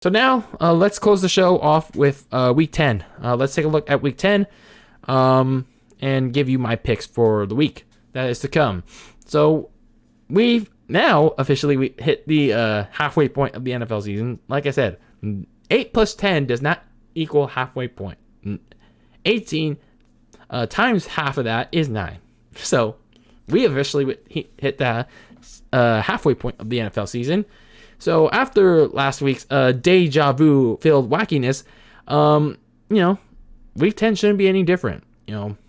So now let's close the show off with Week 10. Let's take a look at Week 10 and give you my picks for the week that is to come. So we've now officially hit the halfway point of the NFL season. Like I said, 8 plus 10 does not equal halfway point. 18 times half of that is 9. So we officially hit the halfway point of the NFL season. So after last week's deja vu filled wackiness, Week 10 shouldn't be any different.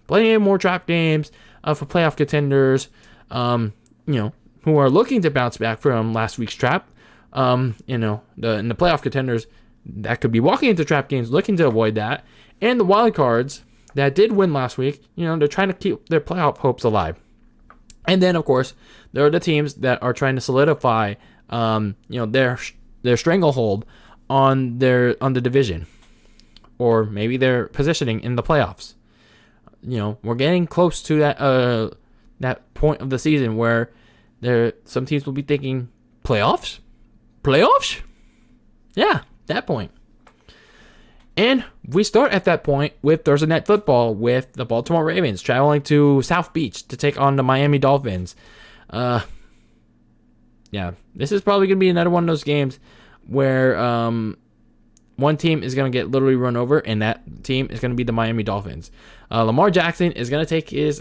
Plenty of more trap games for playoff contenders, who are looking to bounce back from last week's trap. In the playoff contenders that could be walking into trap games looking to avoid that. And the wild cards that did win last week, they're trying to keep their playoff hopes alive. And then, of course, there are the teams that are trying to solidify their stranglehold on the division, or maybe their positioning in the playoffs. We're getting close to that point of the season where some teams will be thinking playoffs, yeah, that point. And we start at that point with Thursday Night Football with the Baltimore Ravens traveling to South Beach to take on the Miami Dolphins. Yeah, this is probably going to be another one of those games where one team is going to get literally run over, and that team is going to be the Miami Dolphins. Lamar Jackson is going to take his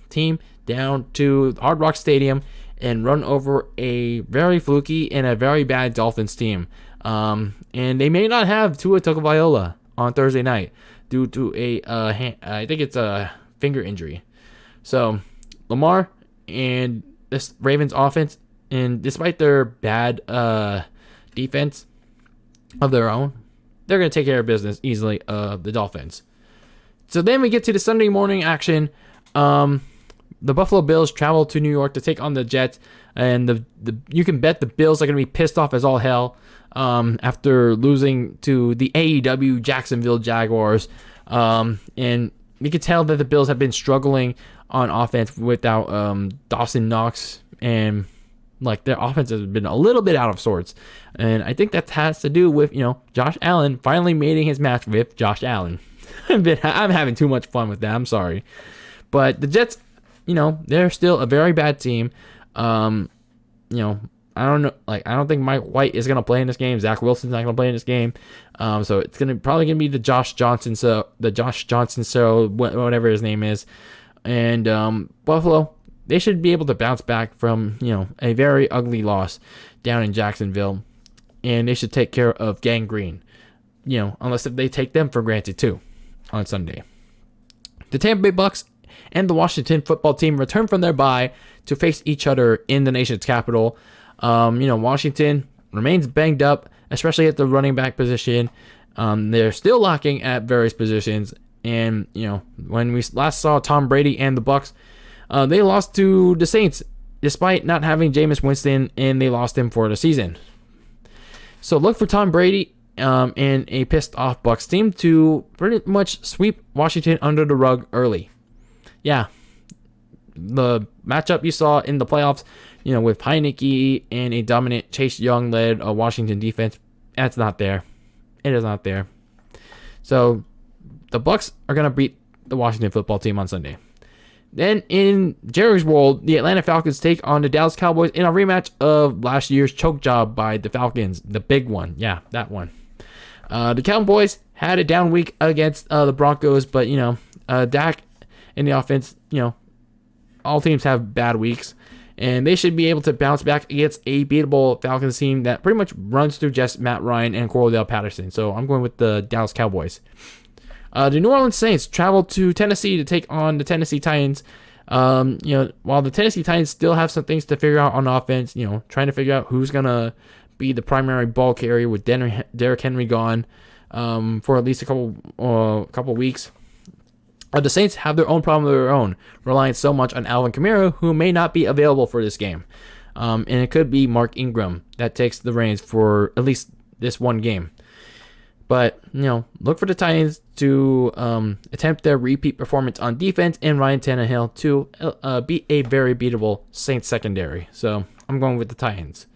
team down to Hard Rock Stadium and run over a very fluky and a very bad Dolphins team. And they may not have Tua Tagovailoa on Thursday night due to I think it's a finger injury. So Lamar and this Ravens offense, and despite their bad defense of their own, they're going to take care of business easily of the Dolphins. So then we get to the Sunday morning action. The Buffalo Bills travel to New York to take on the Jets, and you can bet the Bills are going to be pissed off as all hell after losing to the AEW Jacksonville Jaguars. And you can tell that the Bills have been struggling on offense without Dawson Knox, and their offense has been a little bit out of sorts. And I think that has to do with, Josh Allen finally mating his match with Josh Allen. I'm having too much fun with that. I'm sorry. But the Jets, they're still a very bad team. I don't know. I don't think Mike White is going to play in this game. Zach Wilson's not going to play in this game. So it's probably going to be the Josh Johnson show, whatever his name is. And Buffalo, they should be able to bounce back from, a very ugly loss down in Jacksonville. And they should take care of Gang Green, unless if they take them for granted too on Sunday. The Tampa Bay Bucks and the Washington football team return from their bye to face each other in the nation's capital. Washington remains banged up, especially at the running back position. They're still lacking at various positions. And, when we last saw Tom Brady and the Bucks, they lost to the Saints despite not having Jameis Winston, and they lost him for the season. So look for Tom Brady and a pissed off Bucks team to pretty much sweep Washington under the rug early. Yeah, the matchup you saw in the playoffs, with Heineke and a dominant Chase Young-led Washington defense, that's not there. It is not there. So the Bucks are going to beat the Washington football team on Sunday. Then in Jerry's world, the Atlanta Falcons take on the Dallas Cowboys in a rematch of last year's choke job by the Falcons, the big one. Yeah, that one. The Cowboys had a down week against the Broncos, but, Dak in the offense, all teams have bad weeks, and they should be able to bounce back against a beatable Falcons team that pretty much runs through just Matt Ryan and Cordell Patterson. So I'm going with the Dallas Cowboys. The New Orleans Saints travel to Tennessee to take on the Tennessee Titans. While the Tennessee Titans still have some things to figure out on offense, trying to figure out who's going to be the primary ball carrier with Derrick Henry gone for at least a couple weeks. The Saints have their own problem of their own, relying so much on Alvin Kamara, who may not be available for this game. And it could be Mark Ingram that takes the reins for at least this one game. But, look for the Titans to attempt their repeat performance on defense and Ryan Tannehill to beat a very beatable Saints secondary. So I'm going with the Titans.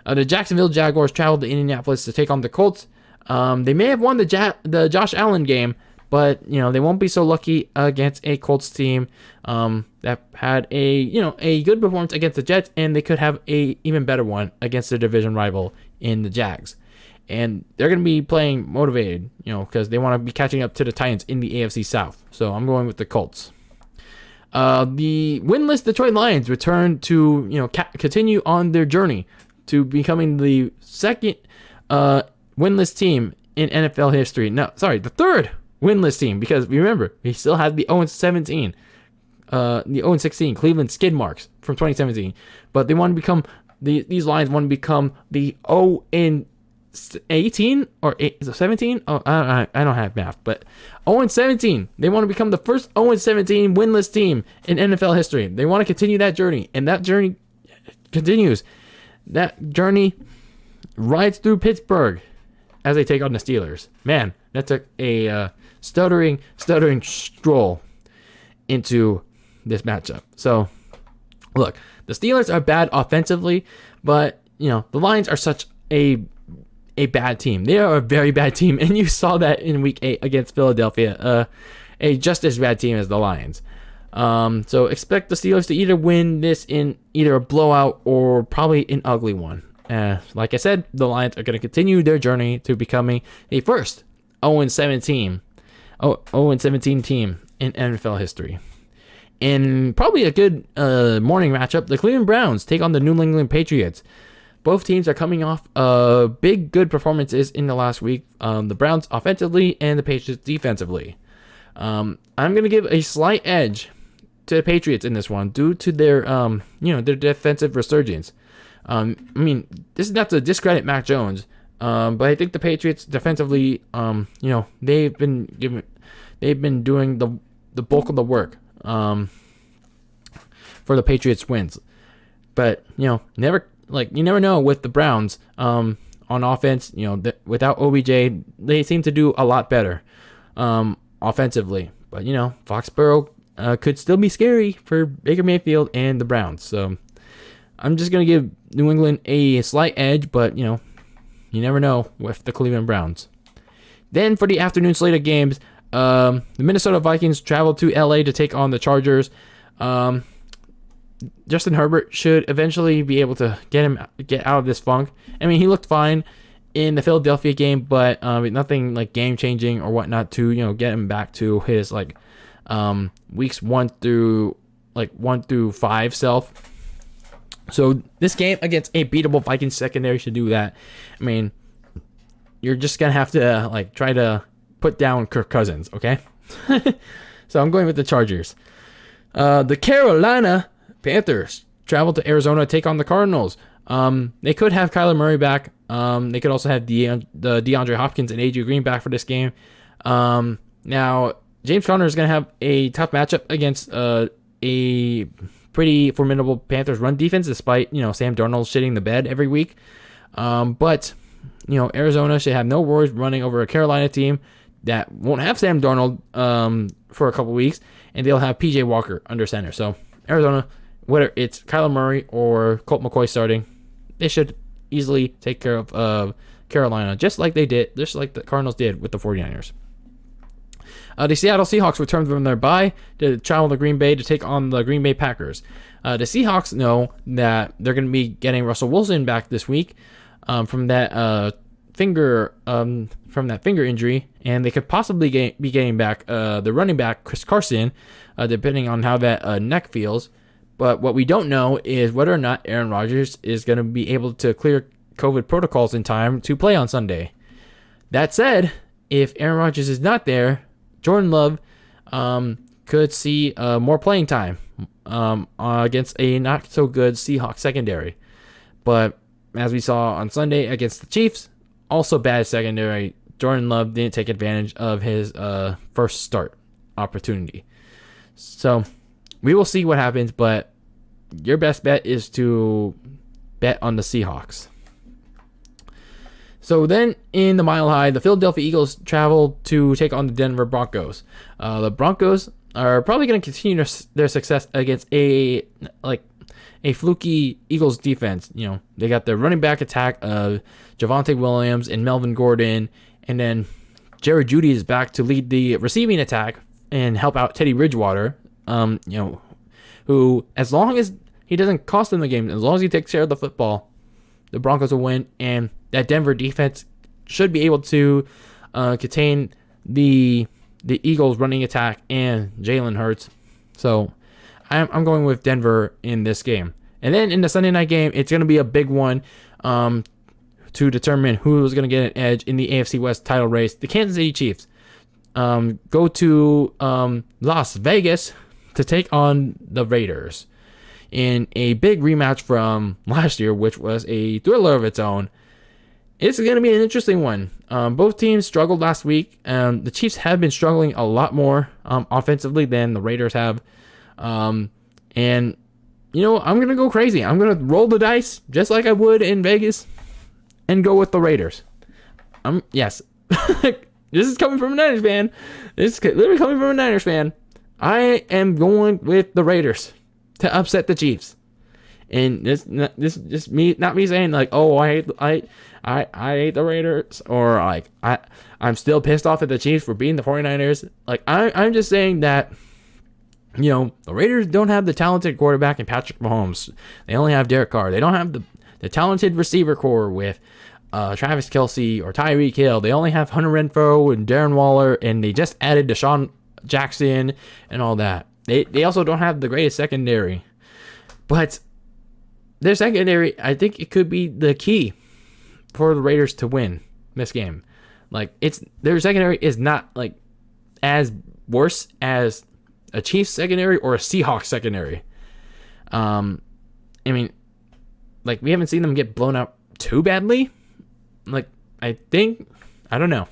The Jacksonville Jaguars traveled to Indianapolis to take on the Colts. They may have won the Josh Allen game, but they won't be so lucky against a Colts team that had a good performance against the Jets, and they could have a even better one against their division rival in the Jags. And they're going to be playing motivated, because they want to be catching up to the Titans in the AFC South. So I'm going with the Colts. The winless Detroit Lions return to continue on their journey to becoming the second winless team in NFL history. No, sorry, the third winless team, because remember, we still had the 0-17, the 0-16 Cleveland skid marks from 2017, but they want to become these Lions want to become the 0-18 or 17. Oh, I don't have math, but 0-17. They want to become the first 0-17 winless team in NFL history. They want to continue that journey, and that journey continues. That journey rides through Pittsburgh as they take on the Steelers. Man, that took a stuttering stroll into this matchup. So, look, the Steelers are bad offensively, but the Lions are such a bad team. They are a very bad team, and you saw that in Week 8 against Philadelphia, a just as bad team as the Lions. So expect the Steelers to either win this in either a blowout or probably an ugly one. Like I said, the Lions are going to continue their journey to becoming the first 0-17 team in NFL history. And probably a good morning matchup, the Cleveland Browns take on the New England Patriots. Both teams are coming off big, good performances in the last week. The Browns offensively and the Patriots defensively. I'm going to give a slight edge to the Patriots in this one due to their, their defensive resurgence. This is not to discredit Mac Jones, but I think the Patriots defensively, they've been doing the bulk of the work for the Patriots wins. But you never know with the Browns on offense. Without OBJ, they seem to do a lot better offensively. But Foxborough could still be scary for Baker Mayfield and the Browns. So I'm just gonna give New England a slight edge, but you never know with the Cleveland Browns. Then for the afternoon slate of games, the Minnesota Vikings travel to LA to take on the Chargers. Justin Herbert should eventually be able to get out of this funk. He looked fine in the Philadelphia game, but nothing like game changing or whatnot to get him back to his weeks 1 through 5 self. So this game against a beatable Vikings secondary should do that. You're just gonna have to try to put down Kirk Cousins, okay? So I'm going with the Chargers. The Carolina Panthers travel to Arizona to take on the Cardinals. They could have Kyler Murray back. They could also have the DeAndre Hopkins and AJ Green back for this game. Now, James Conner is going to have a tough matchup against a pretty formidable Panthers run defense, despite Sam Darnold shitting the bed every week. But Arizona should have no worries running over a Carolina team that won't have Sam Darnold for a couple weeks, and they'll have PJ Walker under center. So Arizona, whether it's Kyler Murray or Colt McCoy starting, they should easily take care of Carolina, just like the Cardinals did with the 49ers. The Seattle Seahawks returned from their bye to travel to Green Bay to take on the Green Bay Packers. The Seahawks know that they're going to be getting Russell Wilson back this week from that finger injury, and they could possibly be getting back the running back Chris Carson, depending on how that neck feels. But what we don't know is whether or not Aaron Rodgers is going to be able to clear COVID protocols in time to play on Sunday. That said, if Aaron Rodgers is not there, Jordan Love could see more playing time against a not-so-good Seahawks secondary. But as we saw on Sunday against the Chiefs, also bad secondary, Jordan Love didn't take advantage of his first start opportunity. So we will see what happens, but your best bet is to bet on the Seahawks. So then in the Mile High, the Philadelphia Eagles travel to take on the Denver Broncos. The Broncos are probably going to continue their success against a a fluky Eagles defense. They got their running back attack of Javonte Williams and Melvin Gordon, and then Jerry Jeudy is back to lead the receiving attack and help out Teddy Bridgewater. Who, as long as he doesn't cost them the game, as long as he takes care of the football, the Broncos will win, and that Denver defense should be able to contain the Eagles running attack and Jalen Hurts. So I'm going with Denver in this game. And then in the Sunday night game, it's going to be a big one to determine who is going to get an edge in the AFC West title race. The Kansas City Chiefs go to Las Vegas to take on the Raiders in a big rematch from last year, which was a thriller of its own. It's going to be an interesting one. Both teams struggled last week. The Chiefs have been struggling a lot more offensively than the Raiders have. I'm going to go crazy. I'm going to roll the dice just like I would in Vegas and go with the Raiders. Yes. This is coming from a Niners fan. This is literally coming from a Niners fan. I am going with the Raiders to upset the Chiefs. And this just me, not me saying like, oh, I hate the Raiders, or like I'm still pissed off at the Chiefs for beating the 49ers. Like I'm just saying that, the Raiders don't have the talented quarterback in Patrick Mahomes. They only have Derek Carr. They don't have the talented receiver core with Travis Kelce or Tyreek Hill. They only have Hunter Renfrow and Darren Waller, and they just added Deshaun Jackson and all that. They also don't have the greatest secondary, but their secondary, I think it could be the key for the Raiders to win this game. Like their secondary is not like as worse as a Chiefs secondary or a Seahawks secondary. I mean, like we haven't seen them get blown out too badly. Like I don't know.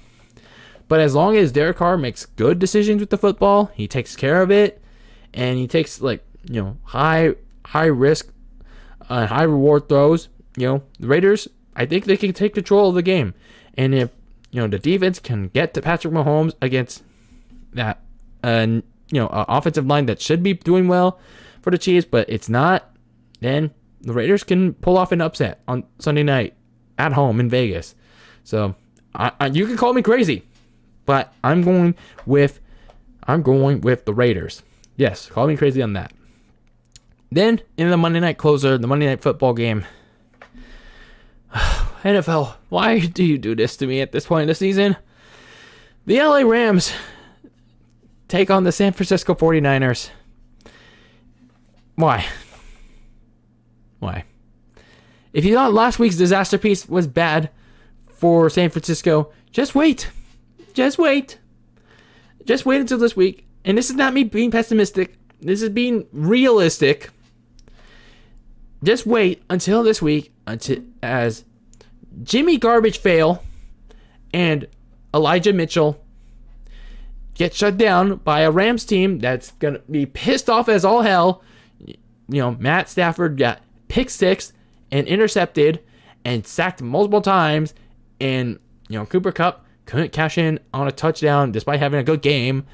But as long as Derek Carr makes good decisions with the football, he takes care of it, and he takes high risk, high reward throws. The Raiders, I think they can take control of the game. And if the defense can get to Patrick Mahomes against that offensive line that should be doing well for the Chiefs, but it's not, then the Raiders can pull off an upset on Sunday night at home in Vegas. So you can call me crazy, but I'm going with the Raiders. Yes, call me crazy on that. Then in the Monday night closer, the Monday night football game. NFL, why do you do this to me at this point in the season? The LA Rams take on the San Francisco 49ers. Why? If you thought last week's disaster piece was bad for San Francisco, just wait. Just wait until this week. And this is not me being pessimistic. This is being realistic. Just wait until this week, as Jimmy Garbage Fail and Elijah Mitchell get shut down by a Rams team that's going to be pissed off as all hell. Matt Stafford got pick six and intercepted and sacked multiple times. And, Cooper Kupp couldn't cash in on a touchdown despite having a good game.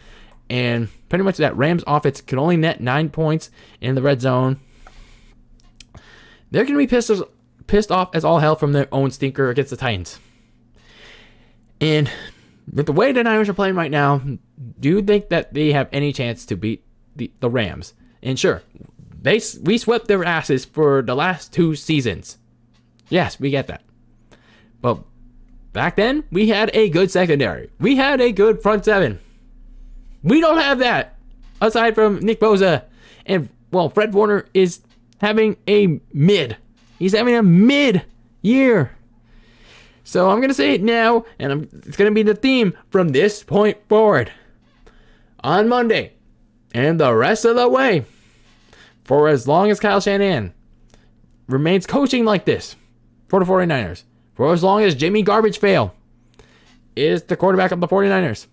And pretty much that Rams offense could only net 9 points in the red zone. They're going to be pissed off as all hell from their own stinker against the Titans. And with the way the Niners are playing right now, do you think that they have any chance to beat the Rams? And sure, we swept their asses for the last 2 seasons. Yes, we get that. But back then, we had a good secondary. We had a good front seven. We don't have that, aside from Nick Bosa. And, Fred Warner is having a mid. He's having a mid year. So I'm going to say it now, and it's going to be the theme from this point forward. On Monday, and the rest of the way, for as long as Kyle Shanahan remains coaching like this for the 49ers, for as long as Jimmy Garbage Fail is the quarterback of the 49ers,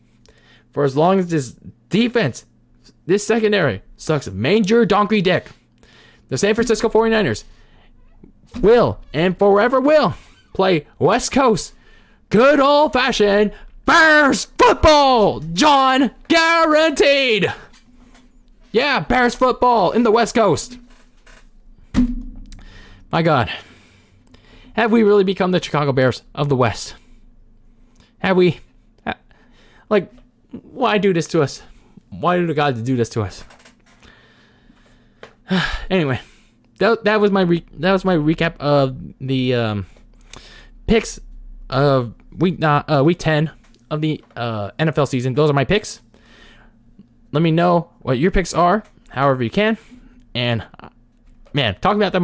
for as long as this defense, this secondary, sucks major donkey dick, the San Francisco 49ers will and forever will play West Coast good old-fashioned Bears football, John, guaranteed. Yeah, Bears football in the West Coast. My God. Have we really become the Chicago Bears of the West? Have we? Like, why do this to us? Why do the gods do this to us? Anyway, that was my recap of the picks of week 10 of the NFL season. Those are my picks. Let me know what your picks are, however you can. And man, talking about that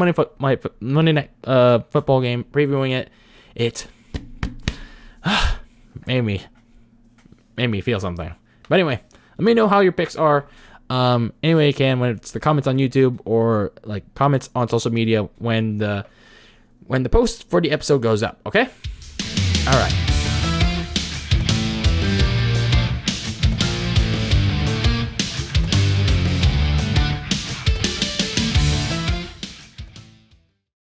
Monday night football game, previewing it made me feel something. But anyway, let me know how your picks are. Any way you can, when it's the comments on YouTube or like comments on social media when the post for the episode goes up. Okay. All right.